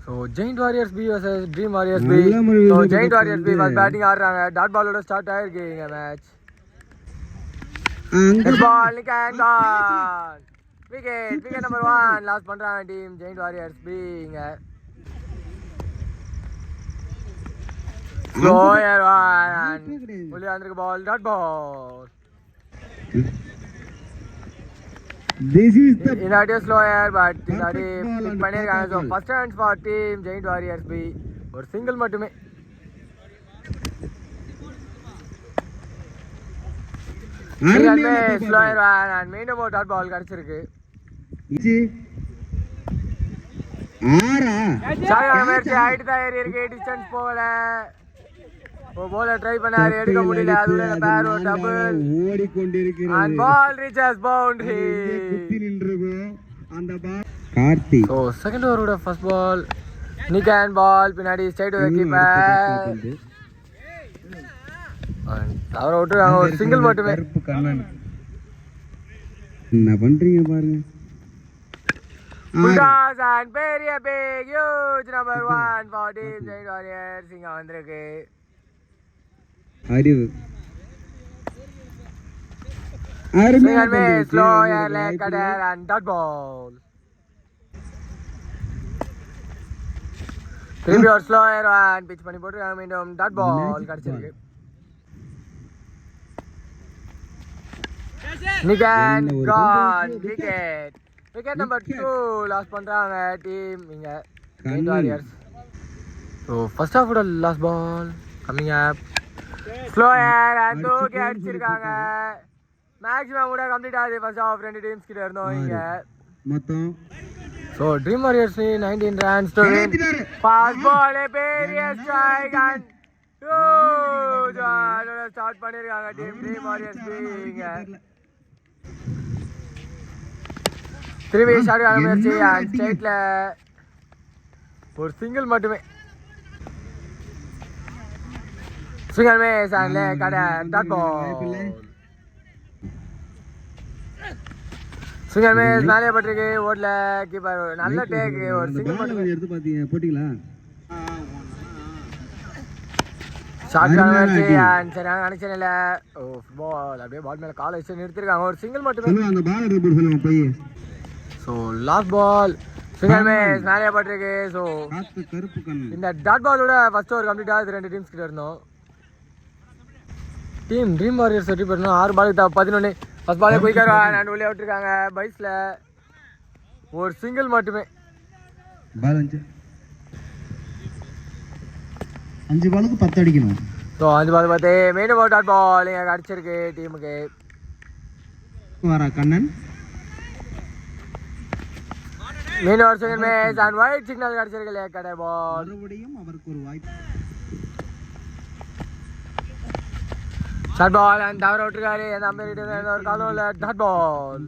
So giant warriors B vs dream warriors B. So giant warriors B first batting ஆடுறாங்க. Dot பாலோட start ஆயிருக்கு இங்கே match. Ball கேன் கால் விக்கெட் நம்பர் 1 லாஸ் பண்றாங்க டீம் ஜெயிண்ட் வாரியர்ஸ் பி. இங்க slower உள்ளே வந்திருக்கு பால். டாட் பால் இதாட்டி ஸ்லோயர் பட் இதாட்டி பிக் பண்ணியிருக்காங்க. So first runs for team giant warriors B. ஒரு சிங்கிள் மட்டுமே. ஸ்லோயர் அண்ட் மீண்டும் ஒரு டாட் பால் கிடைச்சிருக்கு. ஹைட் தான் ஏறி இருக்கு. டிஸ்டன்ஸ் போகல. bowler try பண்ணாரு எடுக்க முடியல. அதுல பேர் ஒரு டபுள் ஓடிக்கொண்டிருக்கிறது and ball reaches boundary. குத்தி நின்றது அந்த பால் கார்த்தி. சோ செகண்ட் ஓவரோட first ball nick and ball பின்னாடி ஸ்ட்ரைட் ஓவர் கீப்பர் அவர விட்டுறாங்க. ஒரு சிங்கிள் மட்டுமே. என்ன பண்றீங்க பாருங்க. Bulldogs and very big huge number 1 for team Giant Warriors. இங்க வந்திருக்கு அறிவு அருமையான slow leg cutter and dot ball. திரும்பி ஒரு ஸ்லோயர் and pitch பண்ணி போட்டு மீண்டும் டாட் பால் கிடைச்சிருக்கு. நிகன் கான் விக்கெட் நம்பர் 2 லாஸ் பண்றாங்க டீம் இங்க ஜெயிண்ட் வாரியர்ஸ். ஸோ ஃபர்ஸ்ட் ஹாஃபோட last ball coming up slower and தூக்கி அடிச்சிருக்காங்க. மேக்ஸிமம் கூட கம்ப்ளீட் ஆகுது ஃபர்ஸ்ட் ஹாஃப். ரெண்டு டீம்ஸ் கிட்ட இருந்தோம் இங்க மொத்தம். So dream warriors 19 runs to win. Fast ball பெரிய ஸ்ட்ரைக் அண்ட் ஸ்டார்ட் பண்ணிருக்காங்க டீம் ட்ரீம் வாரியர்ஸ் இங்க. திரும்பி ஷாட் ஆக முயற்சி அண்ட் ஸ்ட்ரைட்ல ஒரு சிங்கிள் மட்டுமே. Single miss and leg cutter dot ball. Single miss மேலே பட்டிருக்கு. ஓட்ல கீப்பர் நல்ல டேக். ஒரு சிங்கிள் மட்டுமே எடுத்து பாத்தீங்க போட்டிங்களா. ஷாட் ஆக முயற்சி அண்ட் சரியான கனெக்ஷன் இல்ல. ஓ பால் அப்படியே பால் மேல கால் வச்சு நிறுத்திருக்காங்க. ஒரு சிங்கிள் மட்டுமே. அந்த பால் எடுத்து சொல்லுங்க போய். So last ball single miss மேலே பட்டிருக்கு. ஸோ இந்த டாட் பாலோட ஃபர்ஸ்ட் ஓவர் கம்ப்ளீட் ஆகுது. ரெண்டு டீம்ஸ் கிட்ட இருந்தோம். டீம் ட்ரீம் வாரியர்ஸ் வெற்றி பெறணும். 6 பாலுக்கு 11. ஃபர்ஸ்ட் பாலே குயிக்கர் அண்ட் உள்ளே விட்டுருக்காங்க பைஸ்ல. ஒரு சிங்கிள் மட்டுமே. 5 பாலுக்கு 10 அடிக்கணும். ஸோ 5 பால் 10 மீண்டும் ஒரு டாட் பால் இங்கே அடிச்சிருக்கு டீமுக்கு. வரா கண்ணன் மீண்டும் ஒரு single miss and white signal கிடைச்சிருக்கு. leg cutter ball. மறுபடியும் அவருக்கு ஒரு வாய்ப்பு. ஷாட் பால் அண்ட் தவற விட்டுருக்காரு. அந்த அம்பையர் கிட்ட ஒரு காலம் இல்லை. டாட் பால்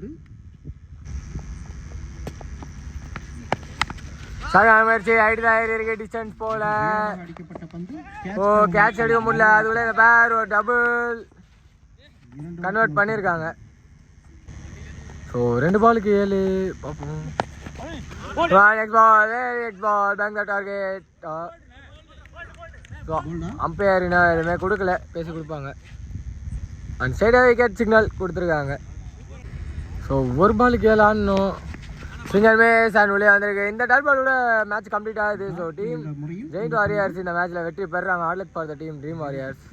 ஷாட் முயற்சி ஹைட் தான் ஏறி இருக்கு. டிஸ்டன்ஸ் போல. ஓ கேட்ச் அடிக்க முடியல. அதுக்குள்ள இந்த பேர் ஒரு டபுள் கன்வெர்ட் பண்ணியிருக்காங்க. ஸோ 2 பாலுக்கு 7 பார்ப்போம். Next ball bank the target. Umpire இன்னும் எதுவுமே கொடுக்கல. பேசி கொடுப்பாங்க. அண்ட் சைடாக விக்கெட் சிக்னல் கொடுத்துருக்காங்க. ஸோ 1 பாலுக்கு 7 ஆடணும். சிங்கிள் மிஸ் அண்ட் உள்ளே வந்திருக்கு. இந்த டாட் பாலோட மேட்ச் கம்ப்ளீட் ஆகுது. ஸோ டீம் ஜெயிண்ட் வாரியர்ஸ் இந்த மேட்ச்சில் வெற்றி பெறுறாங்க. All for the team dream warriors.